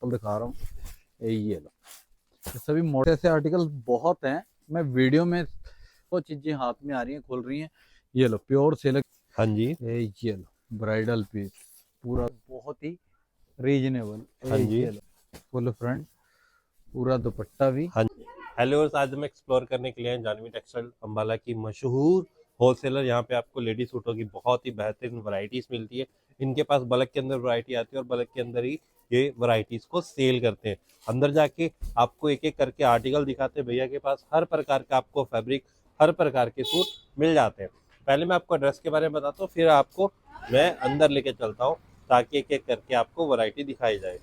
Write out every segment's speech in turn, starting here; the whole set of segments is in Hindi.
आर्टिकल दिखा रहा हूँ। ये लो, ये सभी मोटे से आर्टिकल बहुत हैं। मैं वीडियो में वो चीजें हाथ में आ रही हैं, खोल रही हैं। ये लो प्योर सिल्क। हाँ जी। ये लो ब्राइडल पीस पूरा बहुत ही रीजनेबल। हाँ जी। ये लो फुल फ्रंट, पूरा दुपट्टा भी। हाँ जी। हेलो, आज हम एक्सप्लोर करने के लिए हैं जानवी टेक्सटाइल अम्बाला की मशहूर होलसेलर। यहाँ पे आपको लेडी सूटों की बहुत ही बेहतरीन वैरायटीज मिलती है। इनके पास बल्क के अंदर वैरायटी आती है और बल्क के अंदर ही ये वैरायटीज को सेल करते हैं। अंदर जाके आपको एक एक करके आर्टिकल दिखाते हैं। भैया के पास हर प्रकार का आपको फैब्रिक, हर प्रकार के सूट मिल जाते हैं। पहले मैं आपको एड्रेस के बारे में बताता हूँ, फिर आपको मैं अंदर लेके चलता हूँ ताकि एक एक करके आपको वैरायटी दिखाई जाए।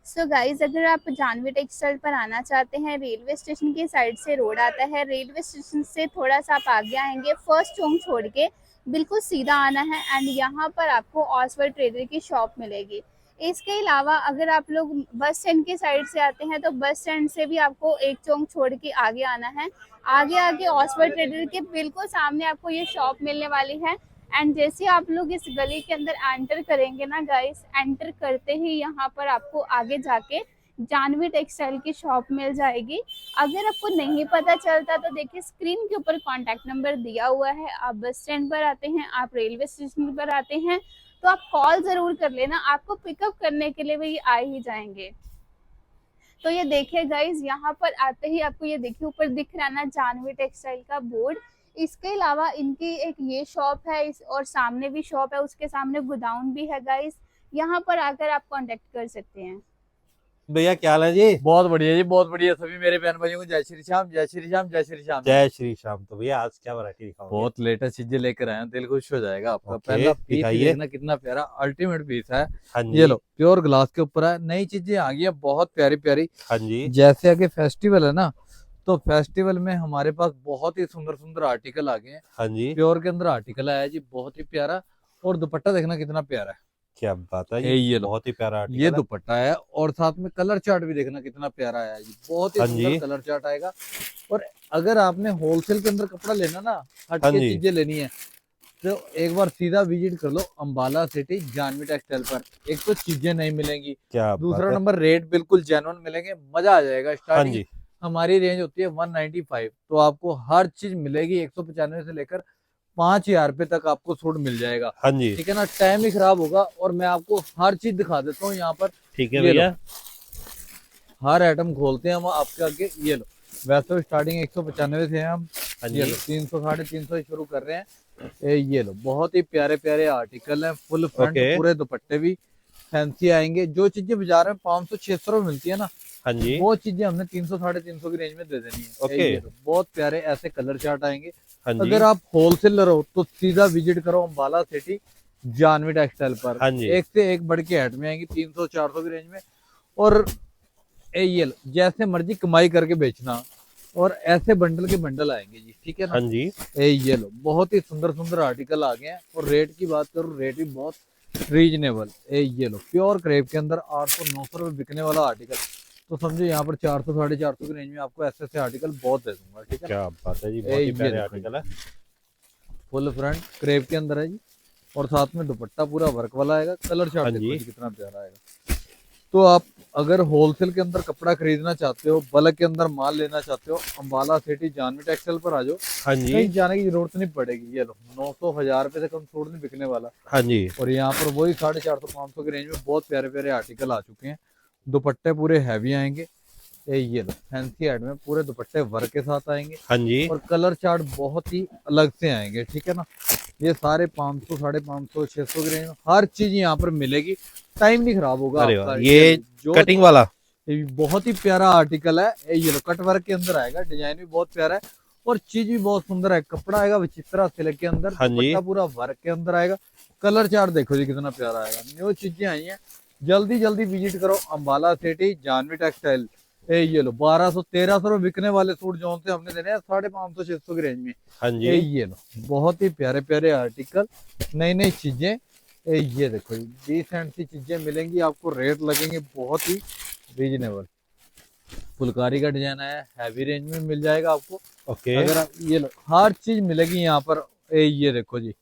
सो गाइज, अगर आप जानवी टेक्सटाइल पर आना चाहते हैं, रेलवे स्टेशन की साइड से रोड आता है। रेलवे स्टेशन से थोड़ा सा आप आगे आएंगे, फर्स्ट चौक छोड़ के बिल्कुल सीधा आना है एंड यहाँ पर आपको ऑसवर्ड ट्रेडर की शॉप मिलेगी। इसके अलावा अगर आप लोग बस स्टैंड के साइड से आते हैं तो बस स्टैंड से भी आपको एक चौक छोड़ के आगे आना है। आगे आगे ऑसवर्ड ट्रेडर के बिल्कुल सामने आपको ये शॉप मिलने वाली है। एंड जैसे आप लोग इस गली के अंदर एंटर करेंगे ना गाइस, एंटर करते ही यहाँ पर आपको आगे जाके जानवी टेक्सटाइल की शॉप मिल जाएगी। अगर आपको नहीं पता चलता तो देखिए स्क्रीन के ऊपर कॉन्टैक्ट नंबर दिया हुआ है। आप बस स्टैंड पर आते हैं, आप रेलवे स्टेशन पर आते हैं तो आप कॉल जरूर कर लेना, आपको पिकअप करने के लिए भी आ ही जाएंगे। तो ये देखिए गाइज, यहाँ पर आते ही आपको ये देखिए ऊपर दिख रहा है ना जानवी टेक्सटाइल का बोर्ड। इसके अलावा इनकी एक ये शॉप है और सामने भी शॉप है, उसके सामने गोडाउन भी है गाइज। यहाँ पर आकर आप कांटेक्ट कर सकते हैं। भैया क्या हाल है जी? बहुत बढ़िया जी, बहुत बढ़िया। सभी मेरे बहन भाइयों को जय श्री श्याम, जय श्री श्याम, जय श्री श्याम। जय श्री श्याम। तो भैया आज क्या वैरायटी दिखाओगे? बहुत लेटेस्ट चीजें लेकर आए हैं, दिल खुश हो जाएगा आपका। ओके, पहला पीस दिखाइए। देखना कितना प्यारा अल्टीमेट पीस है। हाँ ये जी। लो प्योर ग्लास के ऊपर है, नई चीजें आ गई है बहुत प्यारी प्यारी। हाँ जी। जैसे आगे फेस्टिवल है ना, तो फेस्टिवल में हमारे पास बहुत ही सुंदर सुंदर आर्टिकल आ गए हैं। हाँ जी। प्योर के अंदर आर्टिकल आया है जी, बहुत ही प्यारा। और दुपट्टा देखना कितना प्यारा है। क्या बात है, ये लो, बहुत ही प्यारा ये आर्टिकल है। दुपट्टा है और साथ में कलर चार्ट भी देखना कितना प्यारा आया जी, बहुत ही हाँ सुंदर जी। कलर चार्ट आएगा। और अगर आपने होलसेल के अंदर कपड़ा लेना ना, हट हाँ के जी। चीजें लेनी है, तो एक बार सीधा विजिट कर लो अम्बाला सिटी जानवी टेक्सटाइल पर। एक तो चीजें नहीं मिलेंगी, क्या बात दूसरा है। नंबर रेट बिल्कुल जेन्युइन मिलेंगे, मजा आ जाएगा। हाँ स्टार्टिंग जी। हमारी रेंज होती है 195, तो आपको हर चीज मिलेगी 195 से लेकर 5000 रुपए तक आपको सूट मिल जाएगा। हाँ जी। ठीक है ना, टाइम ही खराब होगा और मैं आपको हर चीज दिखा देता हूँ यहाँ पर। ठीक है ये लो, भैया। हर आइटम खोलते हैं हम आपके आगे। ये लो, वैसे तो स्टार्टिंग 195 से है हम। हाँ ये जी। लो 300 350 से शुरू कर रहे हैं। ये लो बहुत ही प्यारे प्यारे आर्टिकल हैं, फुल फ्रंट, ओके। पूरे दुपट्टे भी फैंसी आएंगे। जो चीजें बाजार में 500 600 में मिलती है ना, हाँ जी। वो चीजें हमने 300 350 की रेंज में दे देनी है। ओके। ये लो बहुत प्यारे ऐसे कलर चार्ट आएंगे। हाँ जी। अगर आप होलसेलर हो तो सीधा विजिट करो अम्बाला सिटी जानवी टेक्सटाइल पर। हाँ जी। एक से एक बढ़ के ऐड में आएंगी 300 400 की रेंज में। और ये लो, जैसे मर्जी कमाई करके बेचना, और ऐसे बंडल के बंडल आएंगे जी। ठीक है ना। हाँ जी। ये लो बहुत ही सुंदर सुंदर आर्टिकल आ गए हैं। और रेट की बात करूँ, रेट भी बहुत रीजनेबल। ये लो प्योर क्रेप के अंदर 800 900 रुपए बिकने वाला आर्टिकल, तो समझो यहाँ पर 400 450 की रेंज में आपको ऐसे ऐसे आर्टिकल बहुत दे दूंगा। ठीक है। क्या बात है जी, बहुत ही प्यारे आर्टिकल है। फुल फ्रंट क्रेप के अंदर है जी, और साथ में दुपट्टा पूरा वर्क वाला आएगा। कलर चार्ट हाँ देखो जी। जी कितना प्यारा आएगा। तो आप अगर होलसेल के अंदर कपड़ा खरीदना चाहते हो, बल्क के अंदर माल लेना चाहते हो, अम्बाला सिटी जानवी टेक्सटाइल पर आ जाओ, हाँ जी। कहीं जाने की जरूरत नहीं पड़ेगी। ये लो 900 1000 रुपए से कम सूट नहीं बिकने वाला। हाँ जी। और यहाँ पर वही 450 500 की रेंज में बहुत प्यारे प्यारे आर्टिकल आ चुके हैं। दुपट्टे पूरे हैवी आएंगे। ये लो फैंसी एड में पूरे दुपट्टे वर्क के साथ आएंगे। हाँ जी। और कलर चार्ट बहुत ही अलग से आएंगे। ठीक है ना। ये सारे 500 550 600 की रेंज में हर चीज यहाँ पर मिलेगी, टाइम नहीं खराब होगा अरे आपका। वाह, ये जो कटिंग वाला। ये बहुत ही प्यारा आर्टिकल है। ये लो कट वर्क के अंदर आएगा, डिजाइन भी बहुत प्यारा है और चीज भी बहुत सुंदर है। कपड़ा आएगा विचित्रा सिल्क के अंदर, हाँ जी। दुपट्टा पूरा वर्क के अंदर आएगा। कलर चार्ट देखो जी कितना प्यारा आएगा। न्यू चीजें आई हैं, जल्दी जल्दी विजिट करो अम्बाला सिटी जानवी टेक्सटाइल। ये लो 1200 1300 में बिकने वाले सूट जो से हमने देने हैं 550 600 की रेंज में। हाँ जी। ये लो बहुत ही प्यारे प्यारे आर्टिकल, नई नई चीजें। ये देखो डिसेंट सी चीजें मिलेंगी आपको, रेट लगेंगे बहुत ही रीजनेबल। फुलकारी का डिजाइन है, हैवी रेंज में मिल जाएगा आपको। ओके। अगर आप ये लो हर चीज मिलेगी यहाँ पर। ये देखो जी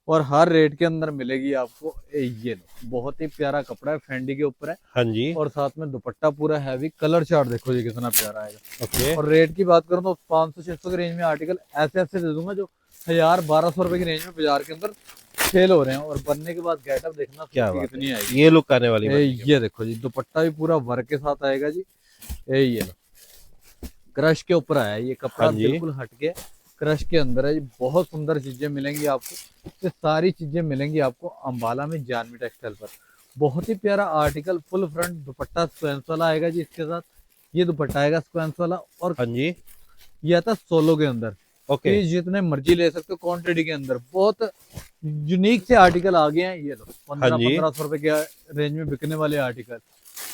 और हर रेट के अंदर मिलेगी आपको। ये लो, बहुत ही प्यारा कपड़ा है, फेंडी के ऊपर है हाँ जी। और साथ में दुपट्टा पूरा हैवी, कलर चार्ट देखो जी कितना प्यारा आएगा। ओके। और रेट की बात करूं तो 500-600 की रेंज में आर्टिकल ऐसे ऐसे दे दूंगा जो 1000-1200 रुपए की रेंज में बाजार के अंदर सेल हो रहे हैं। और बनने के बाद गेटअप देखना क्या सूट की बात कितनी आएगी। ये लुक आने वाली बनेगी। ये देखो जी, दुपट्टा भी पूरा वर्क के साथ आएगा जी। ये लो, क्रश के ऊपर आया है ये कपड़ा, हाँ जी। बिल्कुल हटके क्रश के अंदर है जी। बहुत सुंदर चीजें मिलेंगी आपको, ये सारी चीजें मिलेंगी आपको अंबाला में जानवी टेक्सटाइल पर। बहुत ही प्यारा आर्टिकल, फुल फ्रंट दुपट्टा स्क्वेंस वाला आएगा जी इसके साथ। ये दुपट्टा आएगा स्क्वेंस वाला और हाँ जी। ये आता सोलो के अंदर। ओके। पीस जितने मर्जी ले सकते हो क्वांटिटी के अंदर। बहुत यूनिक से आर्टिकल आ गए हैं। ये लो, हाँ जी। 1500 रुपए के रेंज में बिकने वाले आर्टिकल।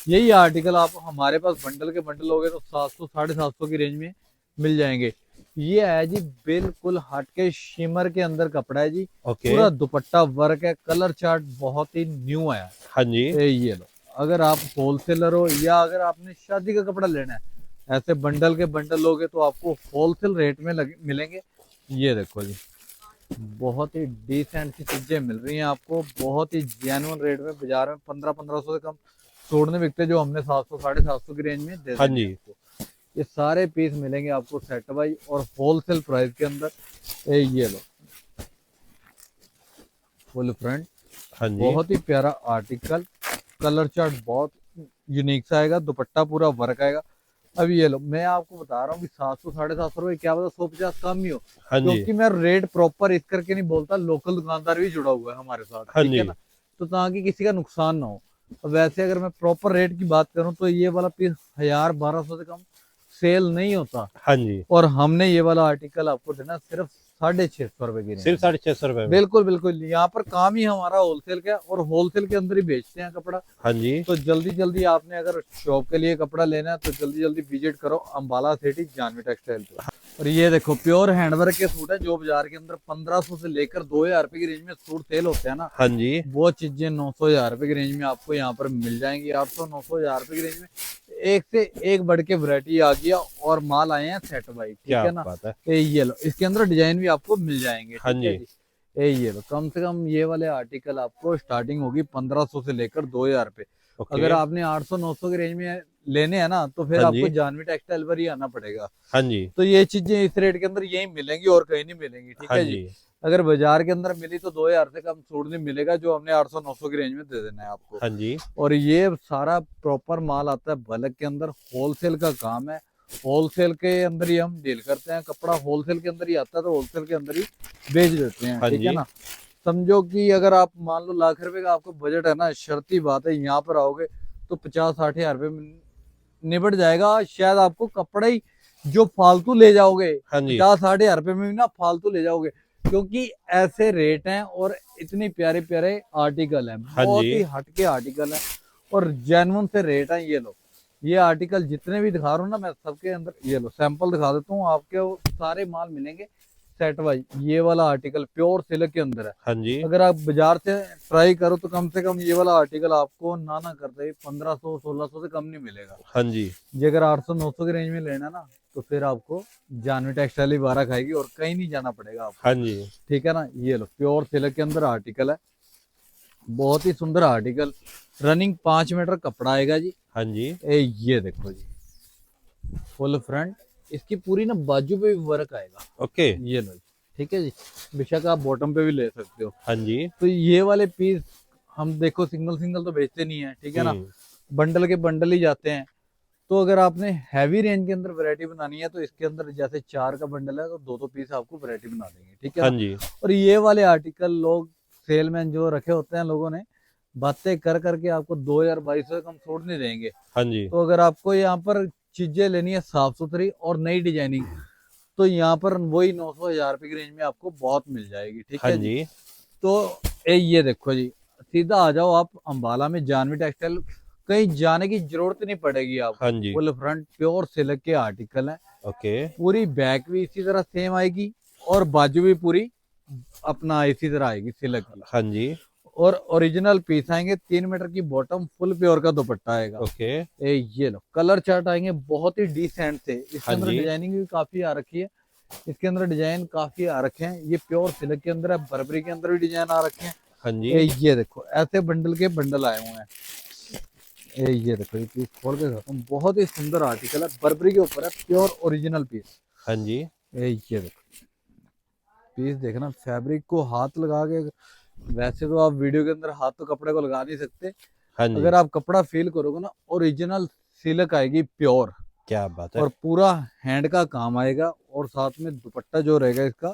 यही आर्टिकल आप हमारे पास बंडल के बंडल हो गए तो 700-750 की रेंज में मिल जाएंगे। ये है जी बिल्कुल हटके शिमर के अंदर कपड़ा है जी। ओके। पूरा दुपट्टा वर्क है, कलर चार्ट बहुत ही न्यू आया है। हाँ जी। ये लो, अगर आप होलसेलर हो या अगर आपने शादी का कपड़ा लेना है, ऐसे बंडल के बंडल लोगे तो आपको होलसेल रेट में मिलेंगे। ये देखो जी, बहुत ही डिसेंट सी चीजें मिल रही हैं आपको, बहुत ही जेन्युइन रेट में। बाजार में 1500 से कम सूट नहीं बिकते जो हमने 700-750 की रेंज में दे हाँ देंगे जी। आपको। ये सारे पीस मिलेंगे आपको सेट वाइज और होलसेल प्राइस के अंदर। ये लो, फुल फ्रंट, हाँ जी। बहुत ही प्यारा आर्टिकल, कलर चार्ट बहुत यूनिक सा आएगा, दुपट्टा पूरा वर्क आएगा। अब ये लो, मैं आपको बता रहा हूँ कि 700-750 रुपए, क्या पता 150 कम ही हो, हाँ जी। क्योंकि मैं रेट प्रॉपर इस करके नहीं बोलता। लोकल दुकानदार भी जुड़ा हुआ है हमारे साथ, हाँ ठीक है जी। ना, तो ताकि किसी का नुकसान ना हो। अब वैसे अगर मैं प्रॉपर रेट की बात करूं तो ये वाला पीस 1000-1200 से कम सेल नहीं होता। हाँ जी। और हमने ये वाला आर्टिकल आपको देना सिर्फ 650 रुपए की रेंज सिर्फ में। 650 रुपए में। बिल्कुल बिल्कुल, यहाँ पर काम ही हमारा होलसेल का है और होलसेल के अंदर ही बेचते हैं कपड़ा। हाँ जी। तो जल्दी जल्दी आपने अगर शॉप के लिए कपड़ा लेना है तो जल्दी जल्दी विजिट करो अंबाला सिटी जानवी टेक्सटाइल पे। और ये देखो, प्योर हैंडवर्क के सूट है जो बाजार के अंदर 1500 से लेकर 2000 रुपए की रेंज में सूट सेल होते हैं ना, हाँ जी। वो चीजें 900-1000 रुपए की रेंज में आपको यहाँ पर मिल जाएंगी। 800-900-1000 रुपए की रेंज में एक से एक बढ़ के वैरायटी आ गया और माल आए हैं सेट वाइज, ठीक क्या है ना। बात है। ये लो, इसके अंदर डिजाइन भी आपको मिल जाएंगे, हाँ ठीक है जी। जी। ये लो, कम से कम ये वाले आर्टिकल आपको स्टार्टिंग होगी 1500 से लेकर 2000 रुपए। ओके। अगर आपने 800-900 की रेंज में लेने हैं ना तो फिर हाँ आपको जी। जानवी टेक्सटाइल पर ही आना पड़ेगा। हाँ जी। तो ये चीजें इस रेट के अंदर यही मिलेंगी और कहीं नहीं मिलेंगी, ठीक हाँ है जी। जी। अगर बाजार के अंदर मिली तो 2000 से कम सूट नहीं मिलेगा जो हमने 800-900 की रेंज में दे देना है आपको। हाँ जी। और ये सारा प्रॉपर माल आता है बल्क के अंदर, होलसेल का काम है। होलसेल के अंदर ही हम डील करते हैं, कपड़ा होलसेल के अंदर ही आता है तो होलसेल के अंदर ही बेच देते हैं, हाँ ठीक है जी। ना। समझो कि अगर आप मान लो लाख रुपए का आपको बजट है ना, शर्ती बात है यहाँ पर आओगे तो 50-60 हजार रुपए में निबट जाएगा। शायद आपको कपड़ा ही जो फालतू ले जाओगे हाँ जी। 50-60 हजार रुपए में भी ना फालतू ले जाओगे, क्योंकि ऐसे रेट हैं और इतनी प्यारे प्यारे आर्टिकल हैं, हाँ बहुत जी। ही हटके आर्टिकल हैं और जेन्युइन से रेट हैं। ये लो, ये आर्टिकल जितने भी दिखा रहा हूँ ना मैं सबके अंदर, ये लो सैंपल दिखा देता हूँ आपके, वो सारे माल मिलेंगे सेट वाइज। ये वाला आर्टिकल प्योर सिल्क के अंदर है। हाँ जी। अगर आप बाजार से ट्राई करो तो कम से कम ये वाला आर्टिकल आपको ना करते 1500-1600 से कम नहीं मिलेगा। हाँ जी। ये अगर 800-900 की रेंज में लेना ना तो फिर आपको जानवी टेक्सटाइल ही बारह खाएगी और कहीं नहीं जाना पड़ेगा आपको, हाँ जी। ठीक है ना। ये लो, प्योर सिल्क के अंदर आर्टिकल है, बहुत ही सुंदर आर्टिकल, रनिंग 5 मीटर कपड़ा आएगा जी। हाँ जी। ये देखो जी, फुल फ्रंट, इसकी पूरी ना बाजू पे भी वर्क आएगा। ओके। ये लो जी, ठीक है जी, बेशक आप बॉटम पे भी ले सकते हो। हाँ जी। तो ये वाले पीस हम देखो सिंगल सिंगल तो बेचते नहीं है, ठीक है ना, बंडल के बंडल ही जाते हैं। तो अगर आपने हैवी रेंज के अंदर वैरायटी बनानी है तो इसके अंदर जैसे 4 का बंडल है तो 2-2 पीस आपको वैरायटी बना देंगे, ठीक है हाँ ना। जी। और ये वाले आर्टिकल लोग सेलमैन जो रखे होते हैं लोगों ने, बातें कर करके आपको 2000-2200 से कम छोड़ नहीं देंगे। हाँ जी। तो अगर आपको यहाँ पर चीजें लेनी है साफ सुथरी और नई डिजाइनिंग तो यहाँ पर वही 900-1000 रुपए की रेंज में आपको बहुत मिल जाएगी, ठीक हाँ है जी। जी। तो ये देखो जी, सीधा आ जाओ आप अंबाला में जानवी टेक्सटाइल, कहीं जाने की जरूरत नहीं पड़ेगी आपको। हाँ जी। फुल फ्रंट प्योर सिल्क के आर्टिकल है, ओके। पूरी बैक भी इसी तरह सेम आएगी और बाजू भी पूरी अपना इसी तरह आएगी सिल्क की। हाँ जी। और ओरिजिनल पीस आएंगे, 3 मीटर की बॉटम, फुल प्योर का दुपट्टा आएगा। ओके। ये लो, कलर चार्ट आएंगे बहुत ही डिसेंट से, इसके हाँ अंदर जी। डिजाइनिंग भी काफी आ रखी है। इसके अंदर डिजाइन काफी आ रखे हैं। ये प्योर सिल्क के अंदर है, बर्बरी के अंदर भी डिजाइन आ रखे हैं। हाँ जी। ये देखो ऐसे बंडल के बंडल आए हुए हैं। ये देखो ये पीस खोल के दिखाता हूँ, बहुत ही सुंदर आर्टिकल है, बर्बरी के ऊपर है, प्योर ओरिजिनल पीस। हाँ जी। ये देखो पीस देखना, फैब्रिक को हाथ लगा के, वैसे तो आप वीडियो के अंदर हाथ तो कपड़े को लगा नहीं सकते, हाँ जी। अगर आप कपड़ा फील करोगे ना, ओरिजिनल सिल्क आएगी प्योर, क्या बात है। और पूरा हैंड का काम आएगा, और साथ में दुपट्टा जो रहेगा इसका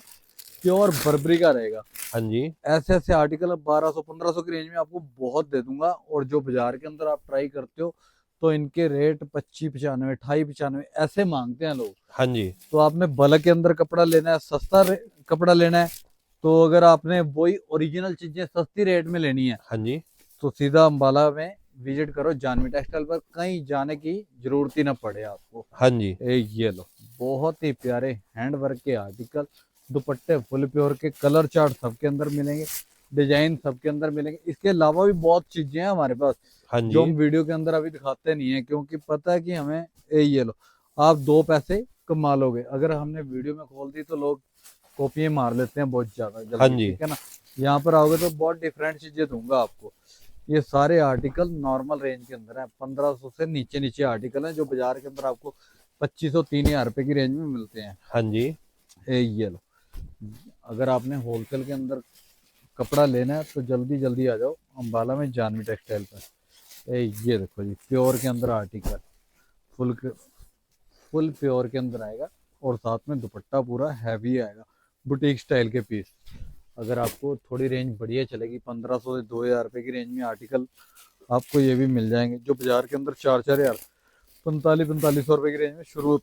प्योर बर्बरी का रहेगा। हाँ जी। ऐसे ऐसे आर्टिकल 1200-1500 की रेंज में आपको बहुत दे दूंगा, और जो बाजार के अंदर आप ट्राई करते हो तो इनके रेट 25-95, 28-95 ऐसे मांगते हैं लोग। हाँ जी। तो आपने बल्क के अंदर कपड़ा लेना है, सस्ता कपड़ा लेना है, तो अगर आपने वही ओरिजिनल चीजें सस्ती रेट में लेनी है हाँ जी। तो सीधा अम्बाला में विजिट करो, जानवी टेक्सटाइल पर, कहीं जाने की जरूरत ही ना पड़े आपको। हाँ जी। ये लो बहुत ही प्यारे हैंड वर्क के आर्टिकल, दुपट्टे फुल प्योर के, कलर चार्ट सबके अंदर मिलेंगे, डिजाइन सबके अंदर मिलेंगे। इसके अलावा भी बहुत चीजें हैं हमारे पास हाँ जो हम जी। वीडियो के अंदर अभी दिखाते नहीं है, क्योंकि पता है कि हमें ये लो आप 2 पैसे कमा लोगे, अगर हमने वीडियो में खोल दी तो लोग कॉपियां मार लेते हैं बहुत ज्यादा हाँ जल्दी, जी। ठीक है ना। यहाँ पर आओगे तो बहुत डिफरेंट चीजें दूंगा आपको। ये सारे आर्टिकल नॉर्मल रेंज के अंदर है, 1500 से नीचे नीचे आर्टिकल हैं जो बाजार के अंदर आपको 2500-3000 रुपए की रेंज में मिलते हैं। हाँ जी। ये लो, अगर आपने होलसेल के अंदर कपड़ा लेना है तो जल्दी जल्दी आ जाओ अम्बाला में जानवी टेक्सटाइल पर। ये देखो जी प्योर के अंदर आर्टिकल, फुल प्योर के अंदर आएगा, और साथ में दुपट्टा पूरा हैवी आएगा, बुटीक स्टाइल के पीस। अगर आपको थोड़ी रेंज बढ़िया चलेगी, 1500 से 2000 रुपए की रेंज में आर्टिकल आपको ये भी मिल जाएंगे, जो बाजार के अंदर 4-4 हजार, 4500 रुपए की रेंज में शुरू,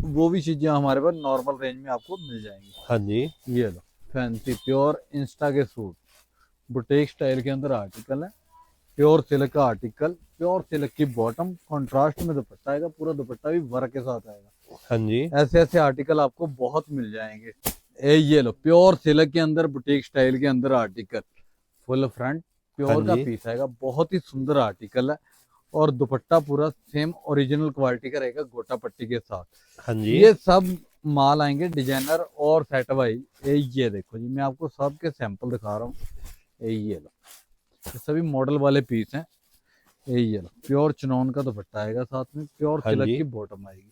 वो भी चीजें हमारे पास नॉर्मल रेंज में आपको मिल जाएंगी। हाँ जी। ये लो फैंसी प्योर इंस्टा के सूट, बुटीक स्टाइल के अंदर आर्टिकल है, प्योर सिल्क का आर्टिकल, प्योर सिल्क की बॉटम, कॉन्ट्रास्ट में दुपट्टा आएगा, पूरा दुपट्टा भी वर्क के साथ आएगा। हाँ जी। ऐसे ऐसे आर्टिकल आपको बहुत मिल जाएंगे। ये लो प्योर सिल्क के अंदर बुटीक स्टाइल के अंदर आर्टिकल, फुल फ्रंट हाँ प्योर का जी। पीस आएगा, बहुत ही सुंदर आर्टिकल है, और दुपट्टा पूरा सेम ओरिजिनल क्वालिटी का रहेगा गोटा पट्टी के साथ। हाँ जी। ये सब माल आएंगे डिजाइनर और सेट वाइज। ये देखो जी मैं आपको सबके सैंपल दिखा रहा हूँ। ये लो ये सभी मॉडल वाले पीस हैं। ये लो प्योर चनौन का दुपट्टा आएगा, साथ में प्योर हाँ सिल्क जी। की बॉटम आएगी।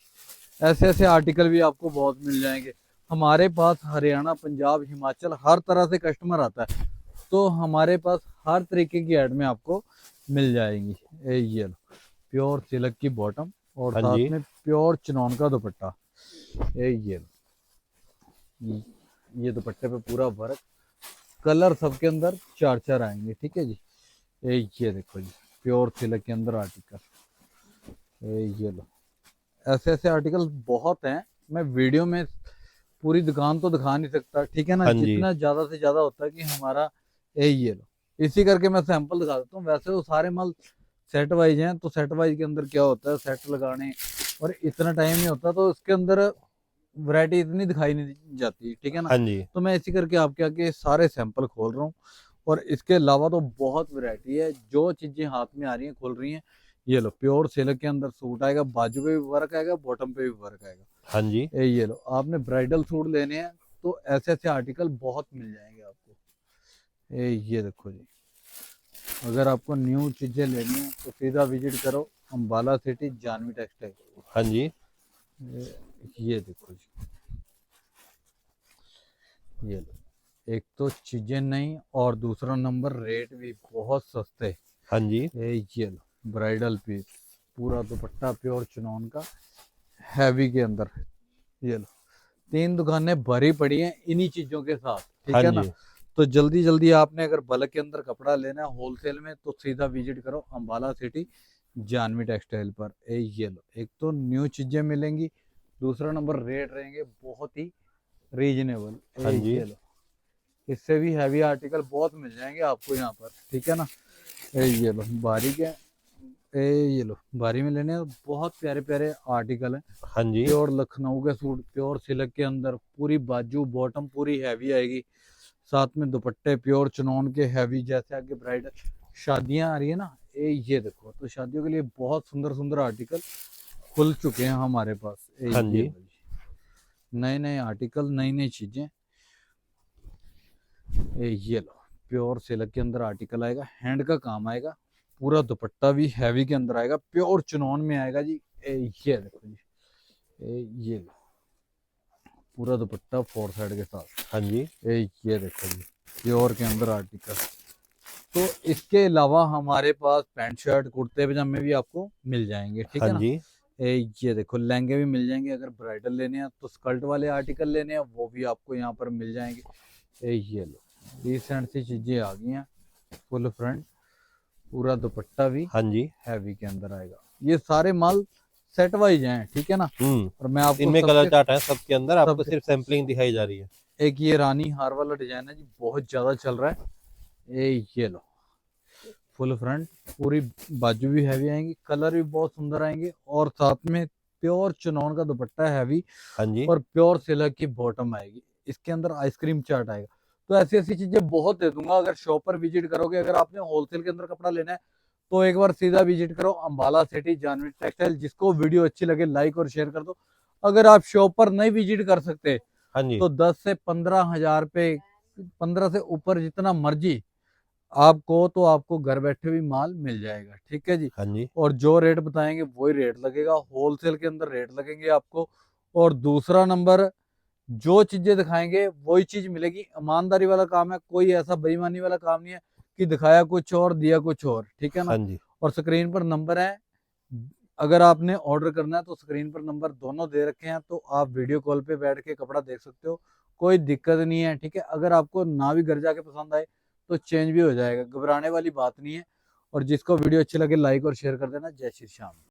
ऐसे ऐसे आर्टिकल भी आपको बहुत मिल जाएंगे। हमारे पास हरियाणा, पंजाब, हिमाचल हर तरह से कस्टमर आता है, तो हमारे पास हर तरीके की ऐड में आपको मिल जाएंगी। ये लो प्योर सिल्क की बॉटम, और हाँ साथ जी। में प्योर चनौन का दुपट्टा। ये लो ये दुपट्टे पे पूरा वर्क, कलर सबके अंदर 4-4 आएंगे, ठीक है जी। ये देखो जी प्योर सिल्क के अंदर आर्टिकल। ये लो ऐसे ऐसे आर्टिकल बहुत हैं, मैं वीडियो में पूरी दुकान तो दिखा नहीं सकता, ठीक है ना। हाँ जी। जितना ज्यादा से ज्यादा होता है कि हमारा ये लो इसी करके मैं सैंपल दिखा देता हूँ। वैसे तो सारे माल सेट वाइज हैं, तो सेट वाइज के अंदर क्या होता है, सेट लगाने और इतना टाइम नहीं होता, तो इसके अंदर वैरायटी इतनी दिखाई नहीं जाती, ठीक है ना। हाँ जी। तो मैं इसी करके आपके आगे सारे सैंपल खोल रहा हूँ, और इसके अलावा तो बहुत वैरायटी है, जो चीजें हाथ में आ रही हैं खोल रही हैं। ये लो प्योर सिल्क के अंदर सूट आएगा, बाजू पे भी वर्क आएगा, बॉटम पे भी वर्क आएगा। हाँ जी। ये लो आपने ब्राइडल सूट लेने हैं तो ऐसे ऐसे आर्टिकल बहुत मिल जाएंगे आपको। ये देखो जी, अगर आपको न्यू चीजें लेनी है तो सीधा विजिट करो अम्बाला सिटी जानवी टेक्सटाइल। हाँ जी। ये देखो जी, ये लो एक तो चीजें नहीं, और दूसरा नंबर रेट भी बहुत सस्ते। हाँ जी। ये लो ब्राइडल पीस, पूरा दुपट्टा प्योर चनौन का हैवी के अंदर। ये लो 3 दुकानें भरी पड़ी हैं इन्हीं चीजों के साथ, ठीक हाँ है ना। जी। तो जल्दी जल्दी आपने अगर बल्क के अंदर कपड़ा लेना है होलसेल में, तो सीधा विजिट करो अम्बाला सिटी जानवी टेक्सटाइल पर। ये लो एक तो न्यू चीजें मिलेंगी, दूसरा नंबर रेट रहेंगे बहुत ही रीजनेबल। हाँ जी। ये लो इससे भी हैवी आर्टिकल बहुत मिल जाएंगे आपको यहाँ पर, ठीक है ना। ये लो बारीक है, ये लो बारी में लेने हैं, बहुत प्यारे प्यारे आर्टिकल हैं। हाँ जी। प्योर लखनऊ के सूट, प्योर सिल्क के अंदर, पूरी बाजू बॉटम पूरी हैवी आएगी, साथ में दुपट्टे प्योर चनौन के हैवी। जैसे आगे ब्राइडल शादियां आ रही है ना, ये देखो, तो शादियों के लिए बहुत सुंदर सुंदर आर्टिकल खुल चुके हैं हमारे पास। हाँ जी। नए नए आर्टिकल, नई नई चीजें। ये लो, प्योर सिल्क के अंदर आर्टिकल आएगा, हैंड का काम आएगा, पूरा दुपट्टा भी हैवी के अंदर आएगा, प्योर चुनौन में आएगा जी। ये देखो जी, ये लो, पूरा दुपट्टा 4 साइड के साथ। हाँ जी, ये देखो जी, प्योर के अंदर आर्टिकल। तो इसके अलावा हमारे पास पैंट शर्ट कुर्ते पजामे भी आपको मिल जाएंगे, ठीक है हाँ ना। जी, ये देखो, लहंगे भी मिल जाएंगे, अगर ब्राइडल लेने हैं तो स्कर्ट वाले आर्टिकल लेने हैं वो भी आपको यहाँ पर मिल जाएंगे। ये लो, डिसेंट सी चीजें आ गई हैं, फुल फ्रंट, पूरा दुपट्टा भी हाँ जी। हैवी के अंदर आएगा। ये सारे माल सेट वाइज हैं, ठीक है ना। और मैं आपको इनमें कलर सबके चार्ट है सबके अंदर, आपको सबके सिर्फ सैंपलिंग दिखाई जा रही है। एक ये रानी हार वाला डिजाइन है जी, बहुत ज्यादा चल रहा है। ये लो, फुल फ्रंट, पूरी बाजू भी हैवी आएंगी, कलर भी बहुत सुंदर आएंगे, और साथ में प्योर चुनौन का दुपट्टा हैवी, हाँ जी, और प्योर सिल्क की बॉटम आएगी। इसके अंदर आइसक्रीम चार्ट आएगा। तो ऐसी ऐसी चीजें बहुत दे दूंगा, अगर शॉप पर विजिट करोगे। अगर आपने होलसेल के अंदर कपड़ा लेना है तो एक बार सीधा विजिट करो अंबाला सिटी जानवी टेक्सटाइल। जिसको वीडियो अच्छी लगे लाइक और शेयर कर दो। अगर आप शॉप पर नहीं विजिट कर सकते हाँ जी, तो 10 से 15 हजार पे, 15 से ऊपर जितना मर्जी आपको, तो आपको घर बैठे भी माल मिल जाएगा, ठीक है जी। हाँ जी, और जो रेट बताएंगे वही रेट लगेगा, होलसेल के अंदर रेट लगेंगे आपको। और दूसरा नंबर, जो चीजें दिखाएंगे वही चीज मिलेगी। ईमानदारी वाला काम है, कोई ऐसा बेईमानी वाला काम नहीं है कि दिखाया कुछ और दिया कुछ और, ठीक है ना। हाँ जी, और स्क्रीन पर नंबर है, अगर आपने ऑर्डर करना है तो स्क्रीन पर नंबर दोनों दे रखे हैं, तो आप वीडियो कॉल पे बैठ के कपड़ा देख सकते हो, कोई दिक्कत नहीं है, ठीक है। अगर आपको ना भी घर जाके पसंद आए तो चेंज भी हो जाएगा, घबराने वाली बात नहीं है। और जिसको वीडियो अच्छी लगे लाइक और शेयर कर देना। जय श्री श्याम।